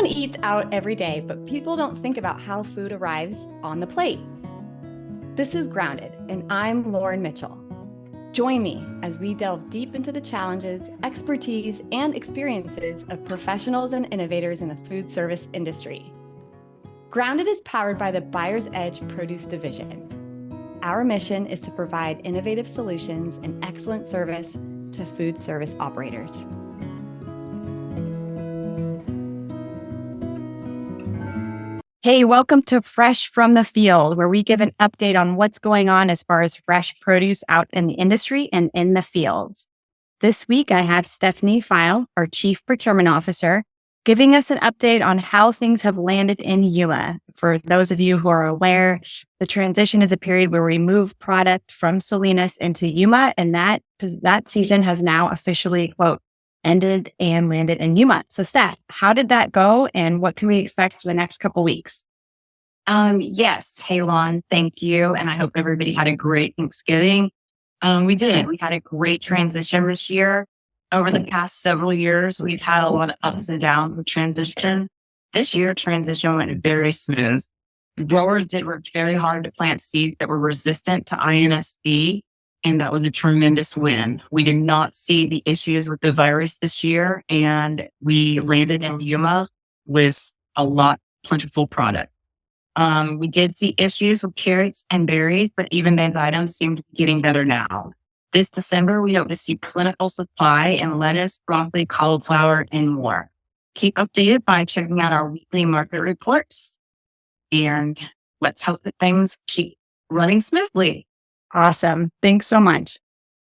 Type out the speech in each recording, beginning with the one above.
Everyone eats out every day, but people don't think about how food arrives on the plate. This is Grounded, and I'm Lauren Mitchell. Join me as we delve deep into the challenges, expertise, and experiences of professionals and innovators in the food service industry. Grounded is powered by the Buyer's Edge Produce Division. Our mission is to provide innovative solutions and excellent service to food service operators. Hey, welcome to Fresh from the Field, where we give an update on what's going on as far as fresh produce out in the industry and in the fields. This week, I have Stephanie File, our Chief Procurement Officer, giving us an update on how things have landed in Yuma. For those of you who are aware, the transition is a period where we move product from Salinas into Yuma, and that season has now officially, quote, ended and landed in Yuma. So Steph, how did that go and what can we expect for the next couple weeks? Yes. Hey, Lon, thank you. And I hope everybody had a great Thanksgiving. We did. We had a great transition this year. Over the past several years, we've had a lot of ups and downs with transition. This year, transition went very smooth. Growers did work very hard to plant seeds that were resistant to INSB. And that was a tremendous win. We did not see the issues with the virus this year, and we landed in Yuma with a lot plentiful product. We did see issues with carrots and berries, but even those items seem to be getting better now. This December, we hope to see plentiful supply in lettuce, broccoli, cauliflower, and more. Keep updated by checking out our weekly market reports, and let's hope that things keep running smoothly. Awesome. Thanks so much.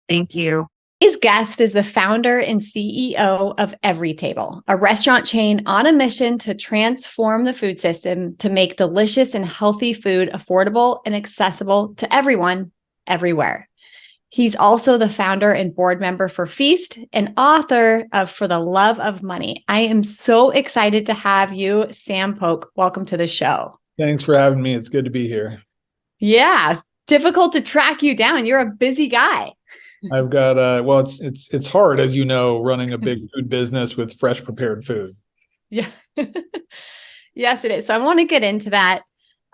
Thank you. Today's guest is the founder and CEO of Everytable, a restaurant chain on a mission to transform the food system to make delicious and healthy food affordable and accessible to everyone, everywhere. He's also the founder and board member for Feast and author of For the Love of Money. I am so excited to have you, Sam Polk. Welcome to the show. Thanks for having me. It's good to be here. Yeah. Difficult to track you down. You're a busy guy. I've got it's hard, as you know, running a big food business with fresh prepared food. Yeah. Yes, it is. So I want to get into that.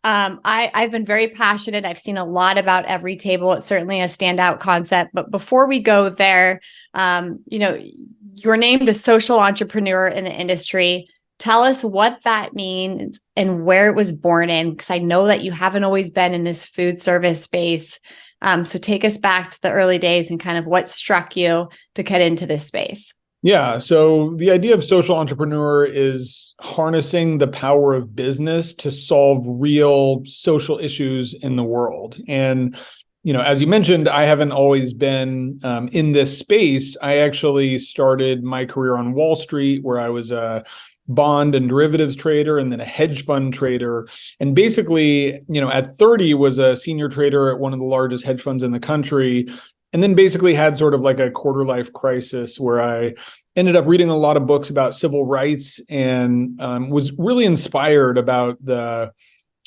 I've been very passionate. I've seen a lot about Everytable. It's certainly a standout concept. But before we go there, you're named a social entrepreneur in the industry. Tell us what that means and where it was born in, because I know that you haven't always been in this food service space. So take us back to the early days and kind of what struck you to get into this space. Yeah. So the idea of social entrepreneur is harnessing the power of business to solve real social issues in the world. And as you mentioned, I haven't always been in this space. I actually started my career on Wall Street, where I was a bond and derivatives trader and then a hedge fund trader. And basically, at 30 was a senior trader at one of the largest hedge funds in the country. And then basically had sort of like a quarter life crisis where I ended up reading a lot of books about civil rights and was really inspired about the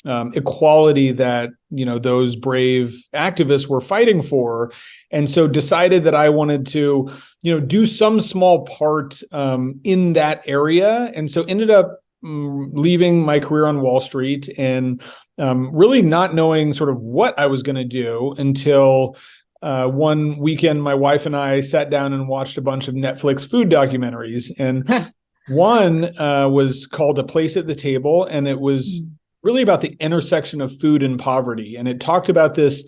equality that, those brave activists were fighting for. And so decided that I wanted to, do some small part in that area. And so ended up leaving my career on Wall Street and really not knowing sort of what I was going to do until one weekend, my wife and I sat down and watched a bunch of Netflix food documentaries. And one was called A Place at the Table, and it was really about the intersection of food and poverty. And it talked about this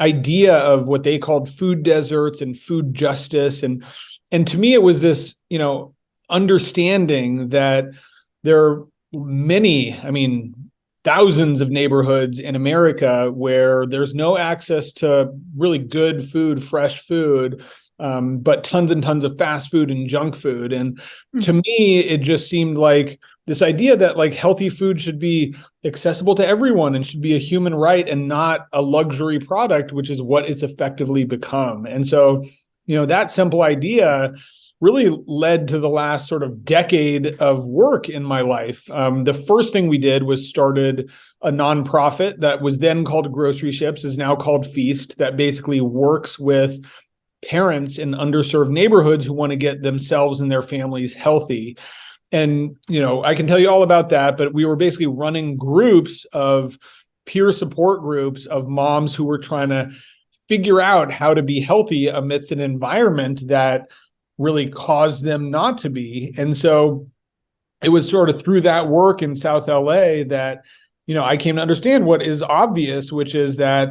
idea of what they called food deserts and food justice. And to me, it was this, understanding that there are many, thousands of neighborhoods in America where there's no access to really good food, fresh food, but tons and tons of fast food and junk food. And to me, it just seemed like this idea that like healthy food should be accessible to everyone and should be a human right and not a luxury product, which is what it's effectively become. And so, that simple idea really led to the last sort of decade of work in my life. The first thing we did was started a nonprofit that was then called Grocery Ships, is now called Feast, that basically works with parents in underserved neighborhoods who want to get themselves and their families healthy. And, I can tell you all about that, but we were basically running groups of peer support groups of moms who were trying to figure out how to be healthy amidst an environment that really caused them not to be. And so it was sort of through that work in South LA that, I came to understand what is obvious, which is that,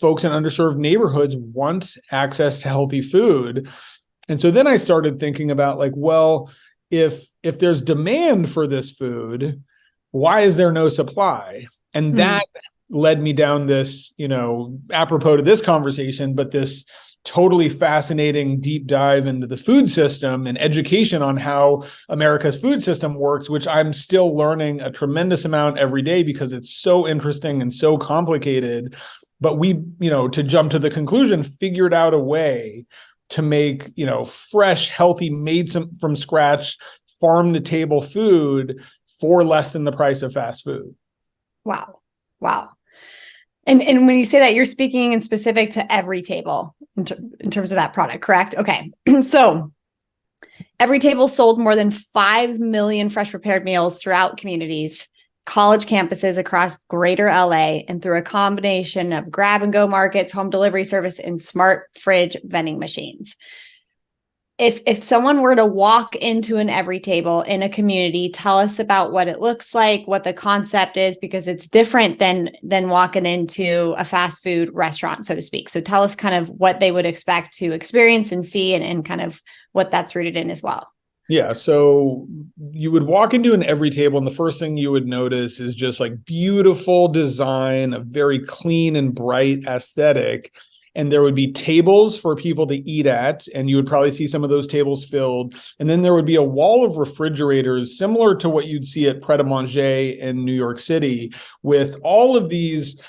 folks in underserved neighborhoods want access to healthy food. And so then I started thinking about like, well, if there's demand for this food, why is there no supply? And that led me down this, apropos to this conversation, but this totally fascinating deep dive into the food system and education on how America's food system works, which I'm still learning a tremendous amount every day because it's so interesting and so complicated. But we, to jump to the conclusion, figured out a way to make, fresh, healthy, made from scratch, farm to table food for less than the price of fast food. Wow. And when you say that, you're speaking in specific to Everytable in terms of that product, correct? Okay. So Everytable sold more than 5 million fresh prepared meals throughout communities, college campuses across greater LA, and through a combination of grab and go markets, home delivery service, and smart fridge vending machines. If someone were to walk into an Everytable in a community, tell us about what it looks like, what the concept is, because it's different than walking into a fast food restaurant, so to speak. So tell us kind of what they would expect to experience and see, and kind of what that's rooted in as well. Yeah. So you would walk into an Everytable, and the first thing you would notice is just like beautiful design, a very clean and bright aesthetic. And there would be tables for people to eat at, and you would probably see some of those tables filled. And then there would be a wall of refrigerators similar to what you'd see at Pret-a-Manger in New York City, with all of these,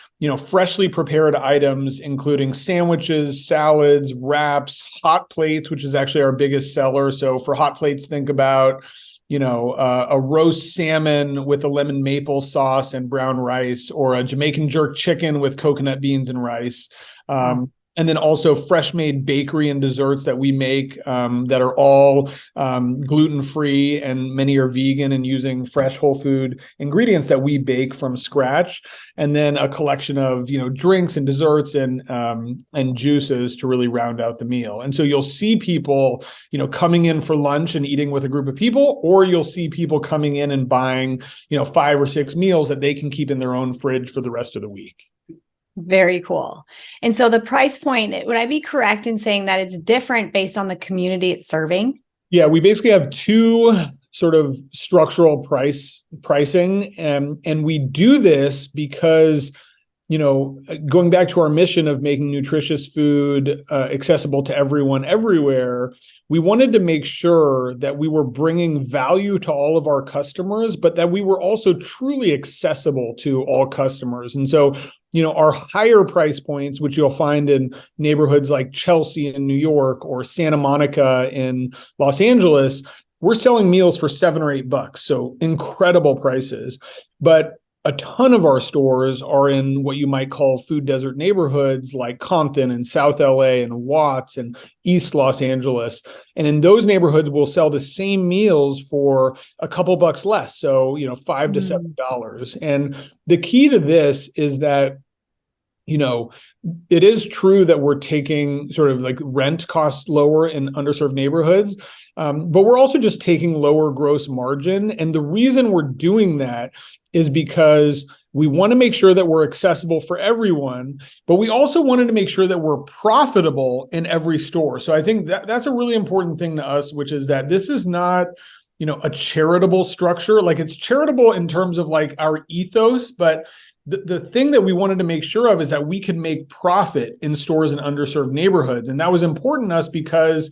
freshly prepared items, including sandwiches, salads, wraps, hot plates, which is actually our biggest seller. So for hot plates, think about a roast salmon with a lemon maple sauce and brown rice, or a Jamaican jerk chicken with coconut beans and rice. And then also fresh made bakery and desserts that we make that are all gluten-free, and many are vegan and using fresh whole food ingredients that we bake from scratch. And then a collection of, drinks and desserts and juices to really round out the meal. And so you'll see people, coming in for lunch and eating with a group of people, or you'll see people coming in and buying, 5 or 6 meals that they can keep in their own fridge for the rest of the week. Very cool. And so the price point, would I be correct in saying that it's different based on the community it's serving? Yeah, we basically have two sort of structural pricing. And we do this because, going back to our mission of making nutritious food accessible to everyone everywhere, we wanted to make sure that we were bringing value to all of our customers, but that we were also truly accessible to all customers. And so, our higher price points, which you'll find in neighborhoods like Chelsea in New York or Santa Monica in Los Angeles, we're selling meals for $7 or $8. So incredible prices. But a ton of our stores are in what you might call food desert neighborhoods like Compton and South LA and Watts and East Los Angeles. And in those neighborhoods, we'll sell the same meals for a couple bucks less. So, $5 to $7. And the key to this is that, it is true that we're taking sort of like rent costs lower in underserved neighborhoods, but we're also just taking lower gross margin. And the reason we're doing that is because we want to make sure that we're accessible for everyone, but we also wanted to make sure that we're profitable in every store. So I think that's a really important thing to us, which is that this is not, a charitable structure. Like, it's charitable in terms of like our ethos, but the thing that we wanted to make sure of is that we can make profit in stores in underserved neighborhoods. And that was important to us because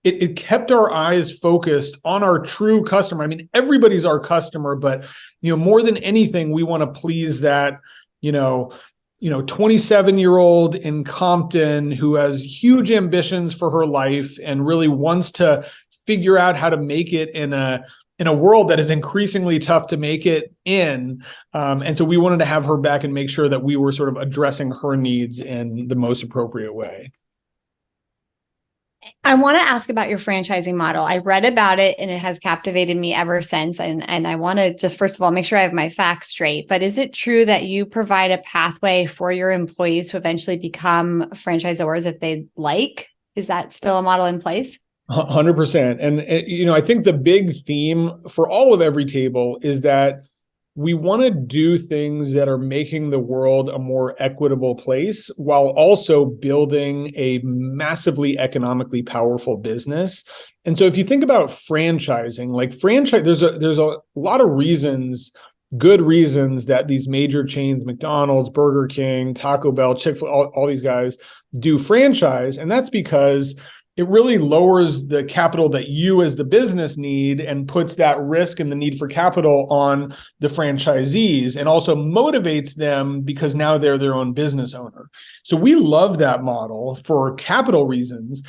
it kept our eyes focused on our true customer. I mean, everybody's our customer, but, more than anything, we want to please that, 27-year-old in Compton who has huge ambitions for her life and really wants to figure out how to make it in a world that is increasingly tough to make it in. And so we wanted to have her back and make sure that we were sort of addressing her needs in the most appropriate way. I want to ask about your franchising model. I read about it and it has captivated me ever since. And I want to just, first of all, make sure I have my facts straight. But is it true that you provide a pathway for your employees to eventually become franchisors if they like? Is that still a model in place? 100%. And, I think the big theme for all of Everytable is that we want to do things that are making the world a more equitable place while also building a massively economically powerful business. And so if you think about franchising, like there's a lot of reasons, good reasons that these major chains, McDonald's, Burger King, Taco Bell, Chick-fil-A, all these guys do franchise. And that's because it really lowers the capital that you as the business need and puts that risk and the need for capital on the franchisees, and also motivates them because now they're their own business owner. So we love that model for capital reasons.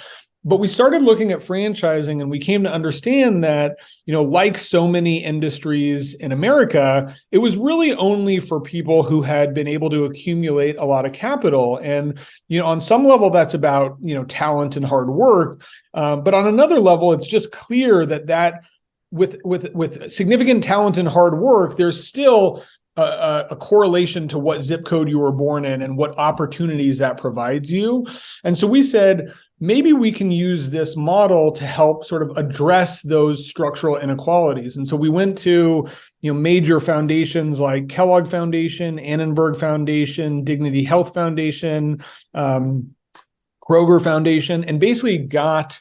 But we started looking at franchising and we came to understand that, like so many industries in America, it was really only for people who had been able to accumulate a lot of capital. And, on some level, that's about, talent and hard work. But on another level, it's just clear that with significant talent and hard work, there's still a correlation to what zip code you were born in and what opportunities that provides you. And so we said, maybe we can use this model to help sort of address those structural inequalities. And so we went to, major foundations like Kellogg Foundation, Annenberg Foundation, Dignity Health Foundation, Kroger Foundation, and basically got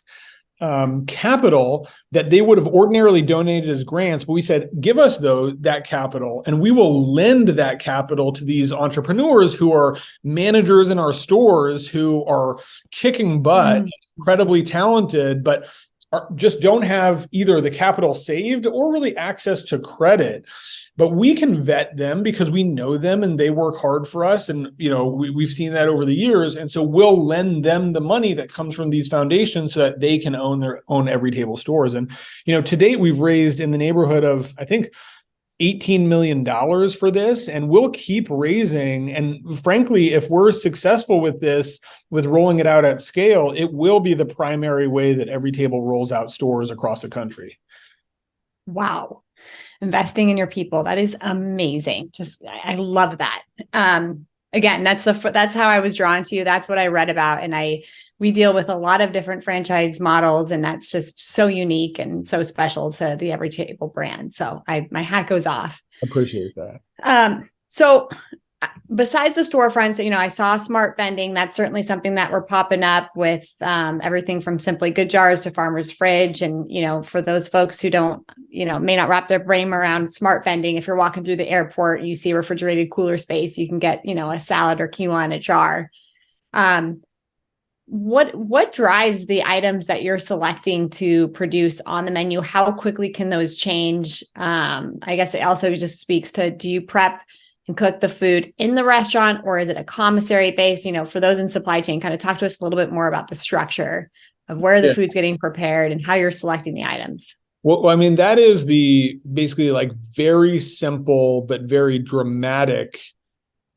capital that they would have ordinarily donated as grants, but we said, give us that capital, and we will lend that capital to these entrepreneurs who are managers in our stores, who are kicking butt, incredibly talented, but just don't have either the capital saved or really access to credit. But we can vet them because we know them and they work hard for us. And, we've seen that over the years. And so we'll lend them the money that comes from these foundations so that they can own their own Everytable stores. And, to date, we've raised in the neighborhood of, I think, $18 million for this, and we'll keep raising. And frankly, if we're successful with this, with rolling it out at scale, it will be the primary way that Everytable rolls out stores across the country. Wow. Investing in your people. That is amazing. I love that. Again, that's how I was drawn to you. That's what I read about. And we deal with a lot of different franchise models, and that's just so unique and so special to the Everytable brand. So my hat goes off. Appreciate that. So besides the storefronts, I saw smart vending. That's certainly something that we're popping up with, everything from Simply Good jars to Farmer's Fridge. And, for those folks who don't, may not wrap their brain around smart vending, if you're walking through the airport, you see a refrigerated cooler space, you can get, a salad or quinoa in a jar. What drives the items that you're selecting to produce on the menu? How quickly can those change? I guess it also just speaks to, do you prep and cook the food in the restaurant, or is it a commissary base? For those in supply chain, kind of talk to us a little bit more about the structure of where the food's getting prepared and how you're selecting the items. Well, I mean, that is the basically like very simple but very dramatic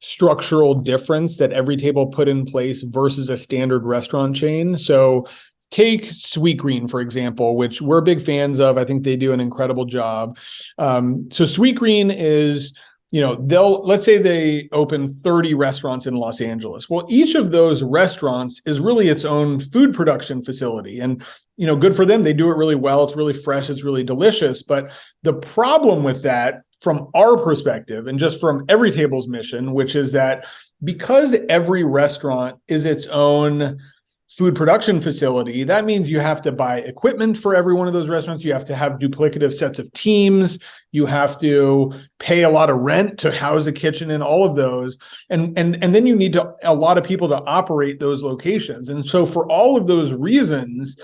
structural difference that Everytable put in place versus a standard restaurant chain. So take Sweetgreen, for example, which we're big fans of. I think they do an incredible job. So Sweetgreen is, let's say they open 30 restaurants in Los Angeles. Well, each of those restaurants is really its own food production facility. And, good for them. They do it really well. It's really fresh. It's really delicious. But the problem with that, from our perspective, and just from Everytable's mission, which is that because every restaurant is its own food production facility, that means you have to buy equipment for every one of those restaurants. You have to have duplicative sets of teams. You have to pay a lot of rent to house a kitchen and all of those. And then you need a lot of people to operate those locations. And so for all of those reasons,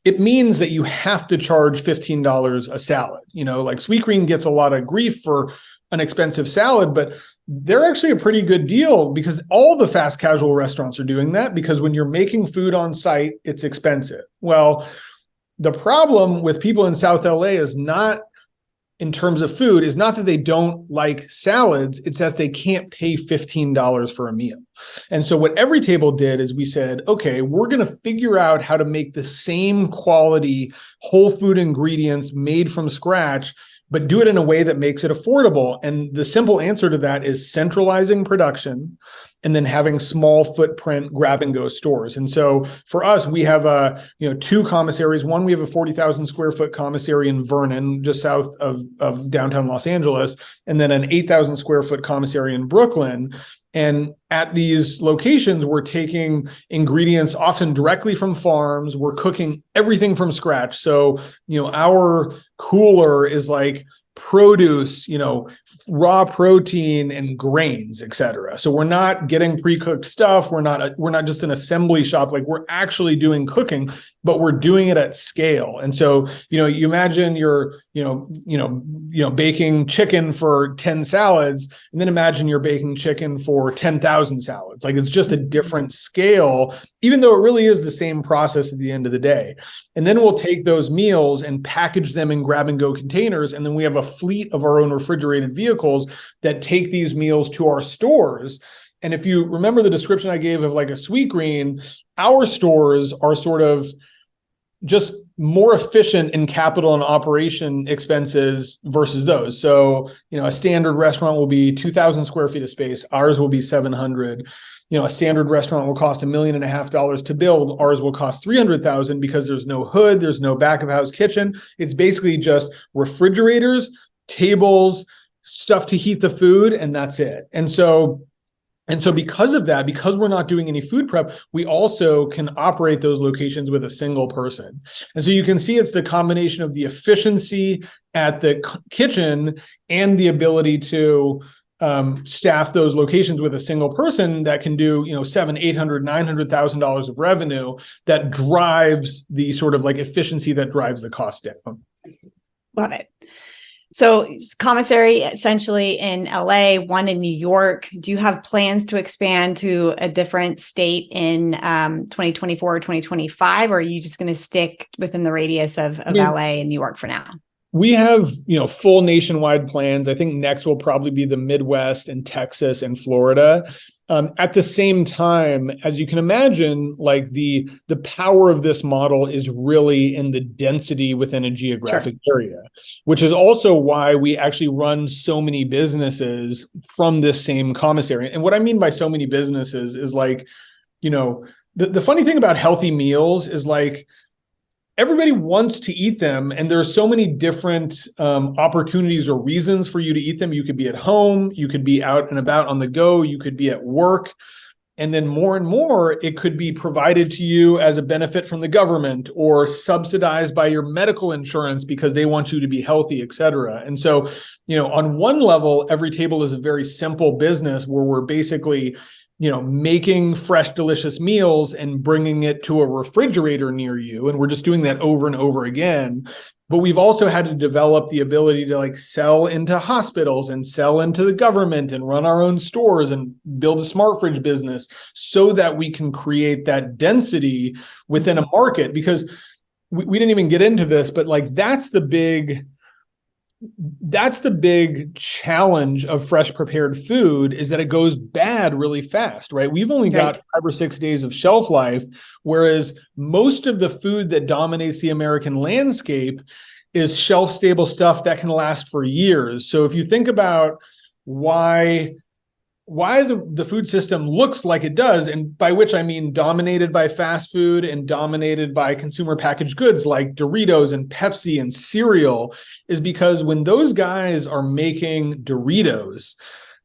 it means that you have to charge $15 a salad. Like Sweetgreen gets a lot of grief for an expensive salad, but they're actually a pretty good deal because all the fast casual restaurants are doing that, because when you're making food on site, it's expensive. Well, the problem with people in South LA is not, in terms of food, is not that they don't like salads, it's that they can't pay $15 for a meal. And so what Everytable did is we said, okay, we're going to figure out how to make the same quality whole food ingredients made from scratch, but do it in a way that makes it affordable. And the simple answer to that is centralizing production and then having small footprint grab and go stores. And so for us, we have two commissaries. One, we have a 40,000 square foot commissary in Vernon, just south of downtown Los Angeles, and then an 8,000 square foot commissary in Brooklyn. And at these locations, we're taking ingredients often directly from farms. We're cooking everything from scratch. So, our cooler is like produce, raw protein and grains, et cetera. So we're not getting pre-cooked stuff. We're not just an assembly shop. Like, we're actually doing cooking, but we're doing it at scale. And so, you imagine you're, baking chicken for 10 salads, and then imagine you're baking chicken for 10,000 salads. Like, it's just a different scale, even though it really is the same process at the end of the day. And then we'll take those meals and package them in grab and go containers. And then we have a fleet of our own refrigerated vehicles that take these meals to our stores. And if you remember the description I gave of like a Sweetgreen, our stores are sort of just more efficient in capital and operation expenses versus those. So, a standard restaurant will be 2,000 square feet of space. Ours will be 700. A standard restaurant will cost $1.5 million to build. Ours will cost 300,000 because there's no hood, there's no back of house kitchen. It's basically just refrigerators, tables, stuff to heat the food, and that's it. And so because of that, because we're not doing any food prep, we also can operate those locations with a single person. And so you can see it's the combination of the efficiency at the kitchen and the ability to staff those locations with a single person that can do, $700,000, $800,000, $900,000 of revenue that drives the sort of like efficiency that drives the cost down. Love it. So commissary essentially in LA, one in New York. Do you have plans to expand to a different state in 2024 or 2025? Or are you just going to stick within the radius of LA and New York for now? We have, full nationwide plans. I think next will probably be the Midwest and Texas and Florida. At the same time, as you can imagine, like the power of this model is really in the density within a geographic area, which is also why we actually run so many businesses from this same commissary. And what I mean by so many businesses is like, the funny thing about healthy meals is like, everybody wants to eat them, and there are so many different opportunities or reasons for you to eat them. You could be at home, you could be out and about on the go, you could be at work, and then more and more, it could be provided to you as a benefit from the government or subsidized by your medical insurance because they want you to be healthy, et cetera. And so, on one level, Everytable is a very simple business where we're basically making fresh, delicious meals and bringing it to a refrigerator near you. And we're just doing that over and over again. But we've also had to develop the ability to like sell into hospitals and sell into the government and run our own stores and build a smart fridge business so that we can create that density within a market. Because we didn't even get into this, but like that's the big challenge of fresh prepared food, is that it goes bad really fast, right? We've only got 5 or 6 days of shelf life, whereas most of the food that dominates the American landscape is shelf stable stuff that can last for years. So if you think about why the food system looks like it does, and by which I mean dominated by fast food and dominated by consumer packaged goods like Doritos and Pepsi and cereal, is because when those guys are making Doritos,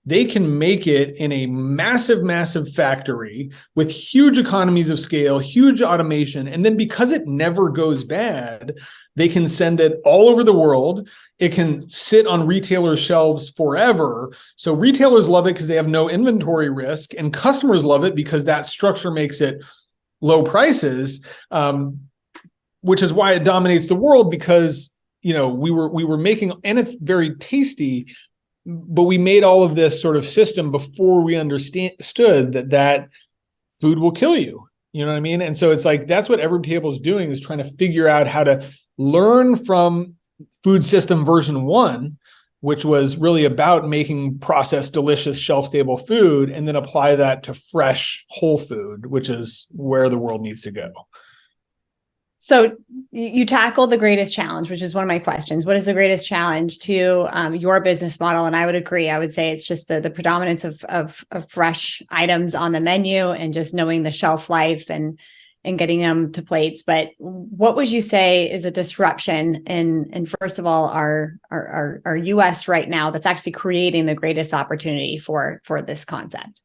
they can make it in a massive, massive factory with huge economies of scale, huge automation. And then because it never goes bad, they can send it all over the world. It can sit on retailers' shelves forever. So retailers love it because they have no inventory risk, and customers love it because that structure makes it low prices, which is why it dominates the world, because we were making, and it's very tasty, but we made all of this sort of system before we understood that food will kill you. You know what I mean? And so it's like, that's what Everytable is doing, is trying to figure out how to learn from food system version 1 which was really about making processed, delicious, shelf-stable food, and then apply that to fresh, whole food, which is where the world needs to go. So you tackle the greatest challenge, which is one of my questions. What is the greatest challenge to your business model? And I would agree. I would say it's just the predominance of fresh items on the menu and just knowing the shelf life and getting them to plates. But what would you say is a disruption in first of all, our US right now that's actually creating the greatest opportunity for this concept?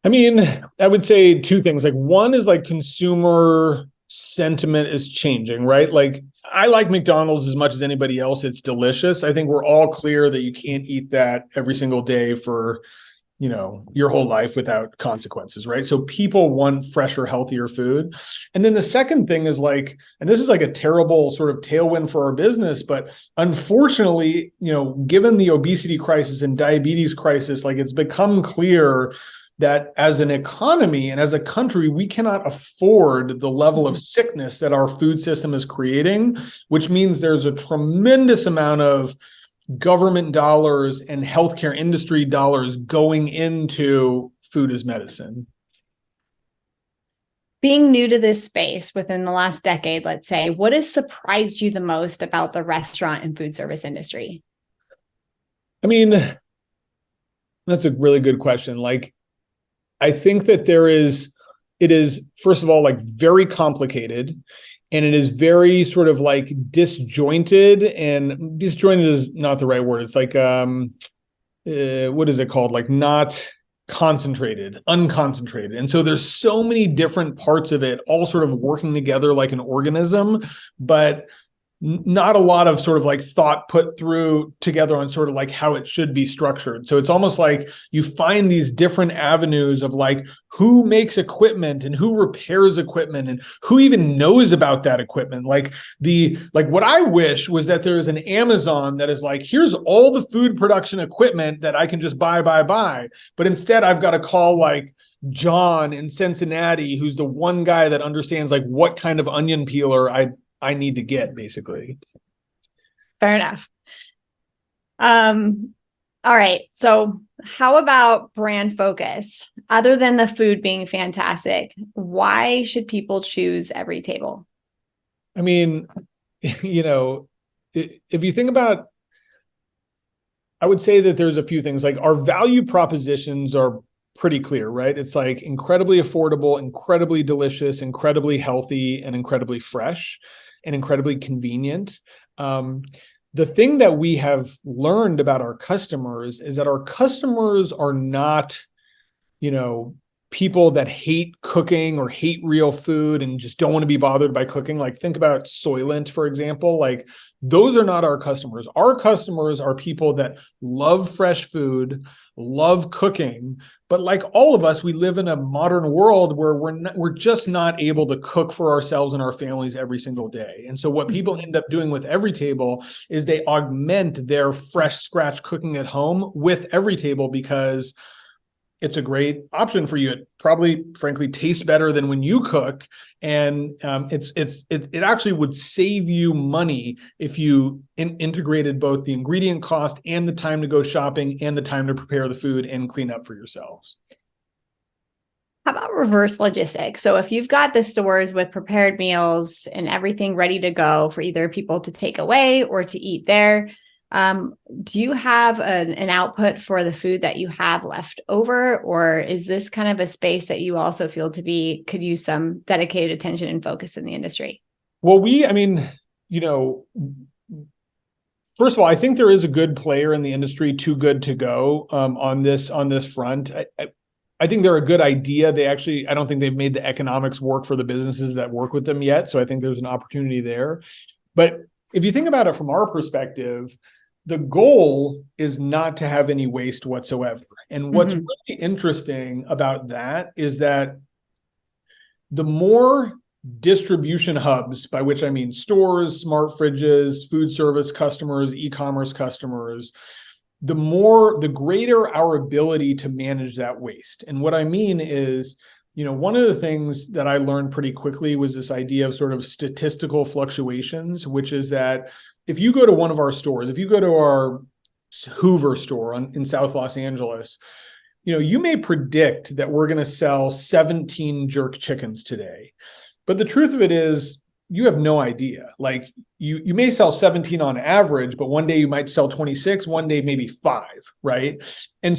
I mean, I would say two things. Like, one is like consumer sentiment is changing, right? Like, I like McDonald's as much as anybody else. It's delicious. I think we're all clear that you can't eat that every single day for, your whole life without consequences, right? So people want fresher, healthier food. And then the second thing is like, and this is like a terrible sort of tailwind for our business, but unfortunately, given the obesity crisis and diabetes crisis, like it's become clear that as an economy and as a country, we cannot afford the level of sickness that our food system is creating, which means there's a tremendous amount of government dollars and healthcare industry dollars going into food as medicine. Being new to this space within the last decade, let's say, what has surprised you the most about the restaurant and food service industry? I mean, that's a really good question. Like, I think that it is, first of all, like very complicated, and it is very sort of like disjointed, and disjointed is not the right word. It's like, what is it called? Like not concentrated, unconcentrated. And so there's so many different parts of it all sort of working together like an organism, but not a lot of sort of like thought put through together on sort of like how it should be structured. So it's almost like you find these different avenues of like who makes equipment and who repairs equipment and who even knows about that equipment. Like what I wish was that there is an Amazon that is like, here's all the food production equipment that I can just buy. But instead I've got to call like John in Cincinnati, who's the one guy that understands like what kind of onion peeler I need to get, basically. Fair enough. All right. So how about brand focus? Other than the food being fantastic, why should people choose Everytable? I mean, if you think about, I would say that there's a few things. Like our value propositions are pretty clear, right? It's like incredibly affordable, incredibly delicious, incredibly healthy, and incredibly fresh, and incredibly convenient. The thing that we have learned about our customers is that our customers are not, people that hate cooking or hate real food and just don't want to be bothered by cooking. Like think about Soylent, for example. Like those are not our customers. Our customers are people that love fresh food, love cooking, but like all of us, we live in a modern world where we're just not able to cook for ourselves and our families every single day. And so what people end up doing with Everytable is they augment their fresh scratch cooking at home with Everytable because it's a great option for you. It probably, frankly, tastes better than when you cook, and it actually would save you money if you integrated both the ingredient cost and the time to go shopping and the time to prepare the food and clean up for yourselves. How about reverse logistics? So if you've got the stores with prepared meals and everything ready to go for either people to take away or to eat there, do you have an output for the food that you have left over, or is this kind of a space that you also feel could use some dedicated attention and focus in the industry? Well, first of all, I think there is a good player in the industry, too good to go, on this front. I think they're a good idea. I don't think they've made the economics work for the businesses that work with them yet. So I think there's an opportunity there. But if you think about it from our perspective, the goal is not to have any waste whatsoever. And what's really interesting about that is that the more distribution hubs, by which I mean stores, smart fridges, food service customers, e-commerce customers, the greater our ability to manage that waste. And what I mean is, one of the things that I learned pretty quickly was this idea of sort of statistical fluctuations, which is that if you go to one of our stores, if you go to our Hoover store in South Los Angeles, you may predict that we're going to sell 17 jerk chickens today. But the truth of it is, you have no idea. Like you may sell 17 on average, but one day you might sell 26, one day maybe 5, right? And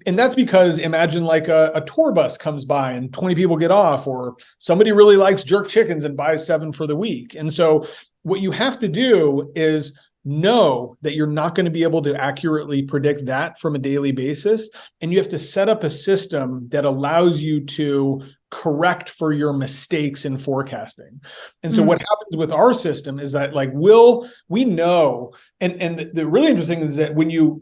that's because imagine like a tour bus comes by and 20 people get off, or somebody really likes jerk chickens and buys 7 for the week. And so what you have to do is know that you're not going to be able to accurately predict that from a daily basis. And you have to set up a system that allows you to correct for your mistakes in forecasting. And so what happens with our system is that like we know, and the really interesting is that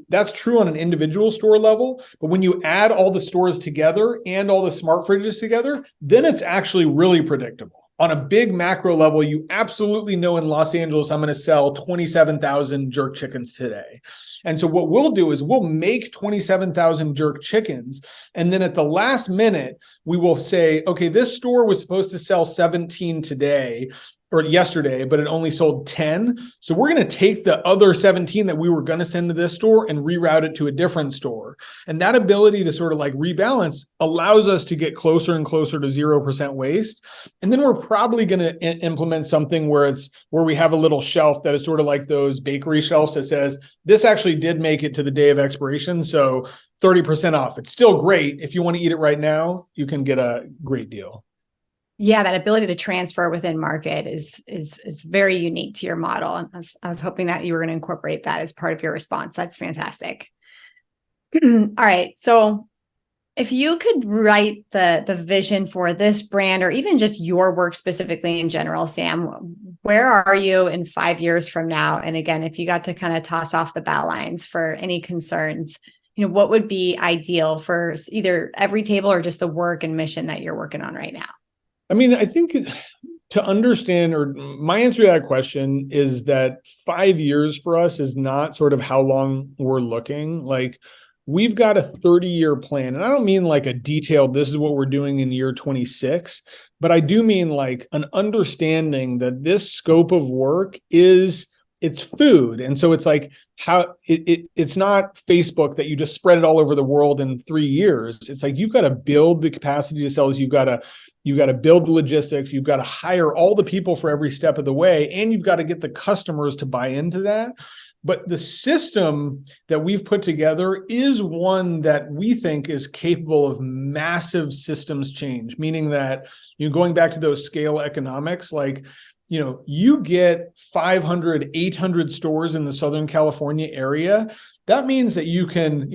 that's true on an individual store level, but when you add all the stores together and all the smart fridges together, then it's actually really predictable. On a big macro level, you absolutely know in Los Angeles, I'm going to sell 27,000 jerk chickens today. And so what we'll do is we'll make 27,000 jerk chickens. And then at the last minute, we will say, okay, this store was supposed to sell 17 today or yesterday, but it only sold 10. So we're going to take the other 17 that we were going to send to this store and reroute it to a different store. And that ability to sort of like rebalance allows us to get closer and closer to 0% waste. And then we're probably going to implement something where we have a little shelf that is sort of like those bakery shelves that says, this actually did make it to the day of expiration. So 30% off. It's still great. If you want to eat it right now, you can get a great deal. Yeah, that ability to transfer within market is very unique to your model. And I was hoping that you were going to incorporate that as part of your response. That's fantastic. All right. So if you could write the vision for this brand, or even just your work specifically in general, Sam, where are you in 5 years from now? And again, if you got to kind of toss off the bow lines for any concerns, what would be ideal for either Everytable or just the work and mission that you're working on right now? I mean, I think to understand, or my answer to that question is that 5 years for us is not sort of how long we're looking. Like we've got a 30-year plan. And I don't mean like a detailed, this is what we're doing in year 26, but I do mean like an understanding that this scope of work it's food. And so it's like how it's not Facebook that you just spread it all over the world in 3 years. It's like, you've got to build the capacity to sell. You've got to build the logistics. You've got to hire all the people for every step of the way. And you've got to get the customers to buy into that. But the system that we've put together is one that we think is capable of massive systems change, meaning that, going back to those scale economics, like, you get 500, 800 stores in the Southern California area. That means that you can,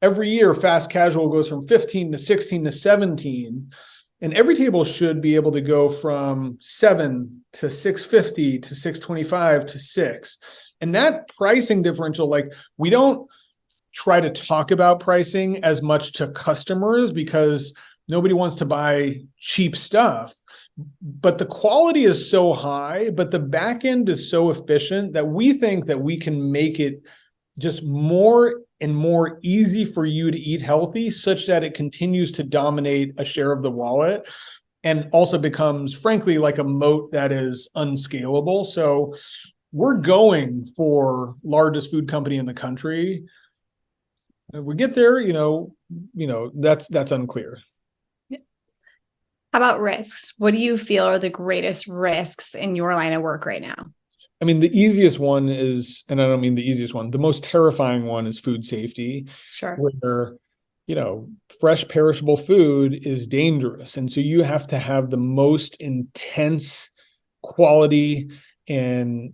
every year fast casual goes from 15 to 16 to 17. And Everytable should be able to go from 7 to 650 to 625 to 6. And that pricing differential, like we don't try to talk about pricing as much to customers because nobody wants to buy cheap stuff. But the quality is so high, but the back end is so efficient that we think that we can make it just more and more easy for you to eat healthy, such that it continues to dominate a share of the wallet and also becomes, frankly, like a moat that is unscalable. So we're going for largest food company in the country. If we get there, that's unclear. How about risks? What do you feel are the greatest risks in your line of work right now? I mean, the easiest one is, and I don't mean the easiest one, the most terrifying one is food safety. Sure. Where, fresh perishable food is dangerous. And so you have to have the most intense quality and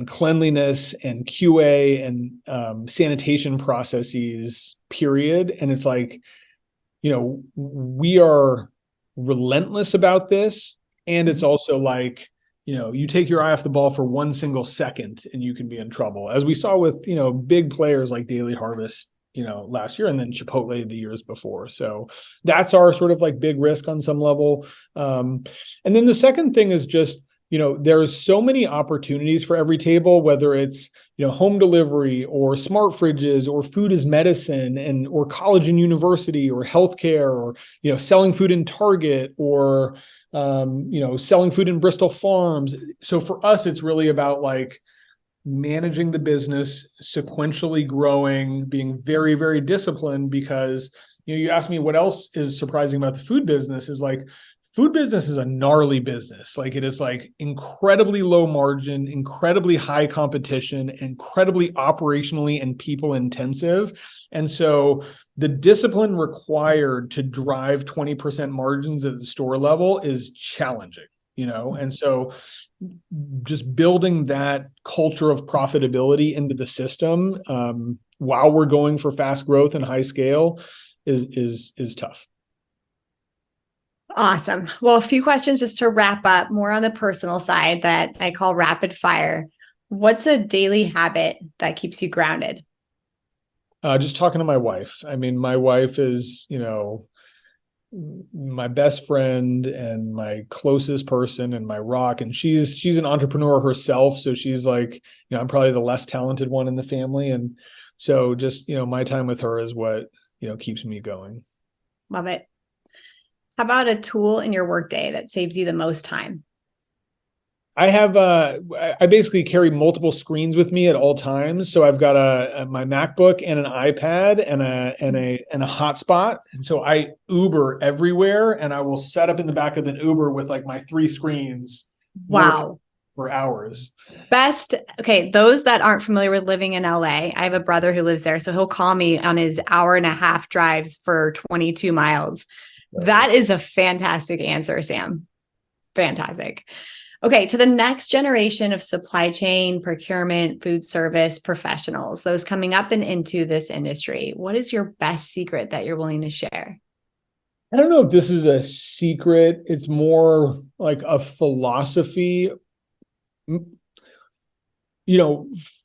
cleanliness and QA and sanitation processes, period. And it's like, we are relentless about this. And it's also like, you take your eye off the ball for 1 single second and you can be in trouble, as we saw with, big players like Daily Harvest, last year, and then Chipotle the years before. So that's our sort of like big risk on some level. And then the second thing is just, there's so many opportunities for Everytable, whether it's, home delivery or smart fridges or food as medicine or college and university or healthcare or, selling food in Target or, selling food in Bristol Farms. So for us, it's really about like, managing the business, sequentially growing, being very, very disciplined. Because you asked me what else is surprising about the food business is like, food business is a gnarly business. Like, it is like incredibly low margin, incredibly high competition, incredibly operationally and people intensive. And so the discipline required to drive 20% margins at the store level is challenging, And so just building that culture of profitability into the system, while we're going for fast growth and high scale is tough. Awesome. Well, a few questions just to wrap up, more on the personal side that I call rapid fire. What's a daily habit that keeps you grounded? Just talking to my wife. I mean, my wife is, my best friend and my closest person and my rock. And she's an entrepreneur herself. So she's like, I'm probably the less talented one in the family. And so just, my time with her is what, keeps me going. Love it. How about a tool in your workday that saves you the most time? I have I basically carry multiple screens with me at all times. So I've got my MacBook and an iPad and a hotspot. And so I Uber everywhere, and I will set up in the back of the Uber with like my 3 screens. Wow. For hours. Best. Okay. Those that aren't familiar with living in LA, I have a brother who lives there. So he'll call me on his hour-and-a-half drives for 22 miles. That is a fantastic answer, Sam. Fantastic. Okay, to the next generation of supply chain, procurement, food service professionals, those coming up and into this industry, what is your best secret that you're willing to share? I don't know if this is a secret. It's more like a philosophy.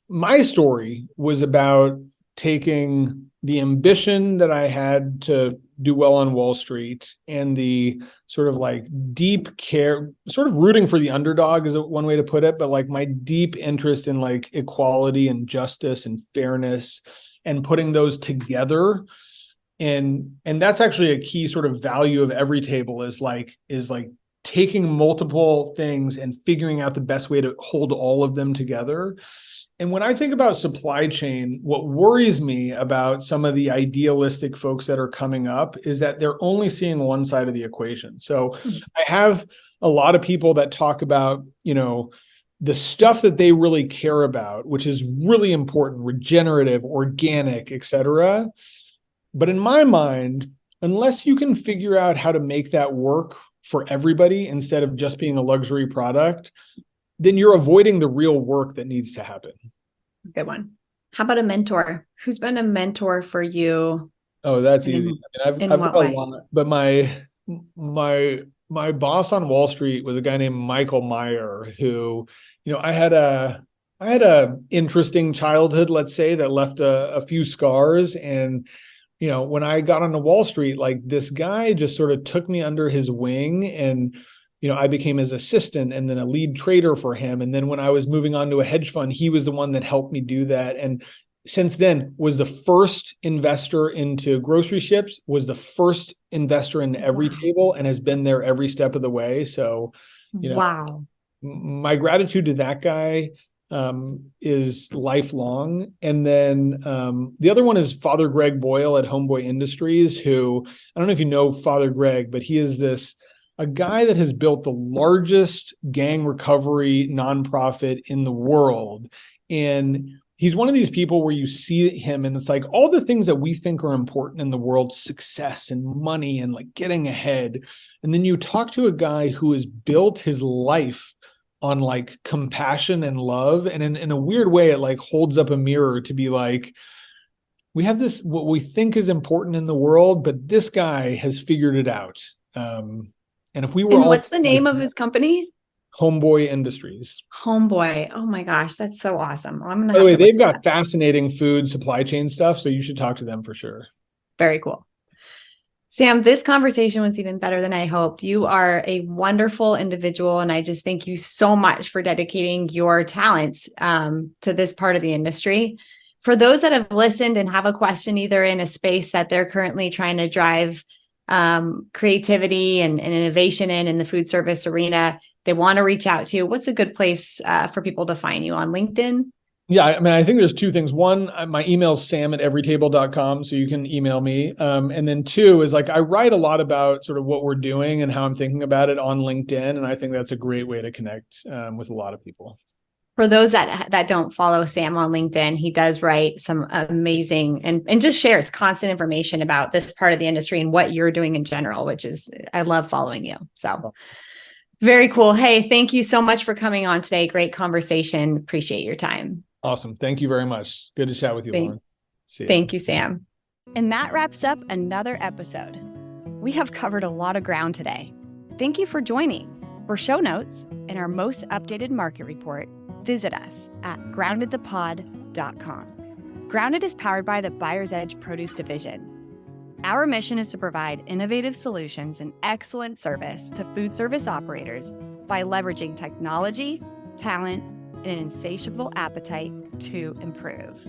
My story was about taking the ambition that I had to do well on Wall Street and the sort of like deep care, sort of rooting for the underdog is one way to put it, but like my deep interest in like equality and justice and fairness and putting those together. And that's actually a key sort of value of Everytable is like taking multiple things and figuring out the best way to hold all of them together. And when I think about supply chain, what worries me about some of the idealistic folks that are coming up is that they're only seeing one side of the equation. So I have a lot of people that talk about, the stuff that they really care about, which is really important, regenerative, organic, et cetera. But in my mind, unless you can figure out how to make that work for everybody instead of just being a luxury product, then you're avoiding the real work that needs to happen. Good one. How about a mentor? Who's been a mentor for you? Oh, that's easy. I mean, I've got a lot, but my boss on Wall Street was a guy named Michael Meyer, who, I had a interesting childhood, let's say, that left a few scars. And when I got onto Wall Street, like this guy just sort of took me under his wing, and I became his assistant and then a lead trader for him. And then when I was moving on to a hedge fund, he was the one that helped me do that. And since then was the first investor into grocery ships, was the first investor in Everytable, and has been there every step of the way. So, wow, my gratitude to that guy is lifelong. And then the other one is Father Greg Boyle at Homeboy Industries, who, I don't know if you know Father Greg, but he is a guy that has built the largest gang recovery nonprofit in the world. And he's one of these people where you see him and it's like all the things that we think are important in the world, success and money and like getting ahead. And then you talk to a guy who has built his life on like compassion and love. And in a weird way, it like holds up a mirror to be like, we have this, what we think is important in the world, but this guy has figured it out. And if we were what's the name of his company? Homeboy Industries. Homeboy. Oh my gosh, that's so awesome. By the way, they've got fascinating food supply chain stuff, so you should talk to them for sure. Very cool. Sam, this conversation was even better than I hoped. You are a wonderful individual, and I just thank you so much for dedicating your talents to this part of the industry. For those that have listened and have a question, either in a space that they're currently trying to drive creativity and innovation in the food service arena, they want to reach out to you, what's a good place for people to find you? On LinkedIn? Yeah, I mean, I think there's two things. One, my email's sam@everytable.com, so you can email me. And then two is like I write a lot about sort of what we're doing and how I'm thinking about it on LinkedIn, and I think that's a great way to connect with a lot of people. For those that don't follow Sam on LinkedIn, he does write some amazing and just shares constant information about this part of the industry and what you're doing in general, which is, I love following you. So very cool. Hey, thank you so much for coming on today. Great conversation. Appreciate your time. Awesome. Thank you very much. Good to chat with you, Lauren. See you. Thank you, Sam. And that wraps up another episode. We have covered a lot of ground today. Thank you for joining. For show notes and our most updated market report, visit us at groundedthepod.com. Grounded is powered by the Buyer's Edge Produce Division. Our mission is to provide innovative solutions and excellent service to food service operators by leveraging technology, talent, and an insatiable appetite to improve.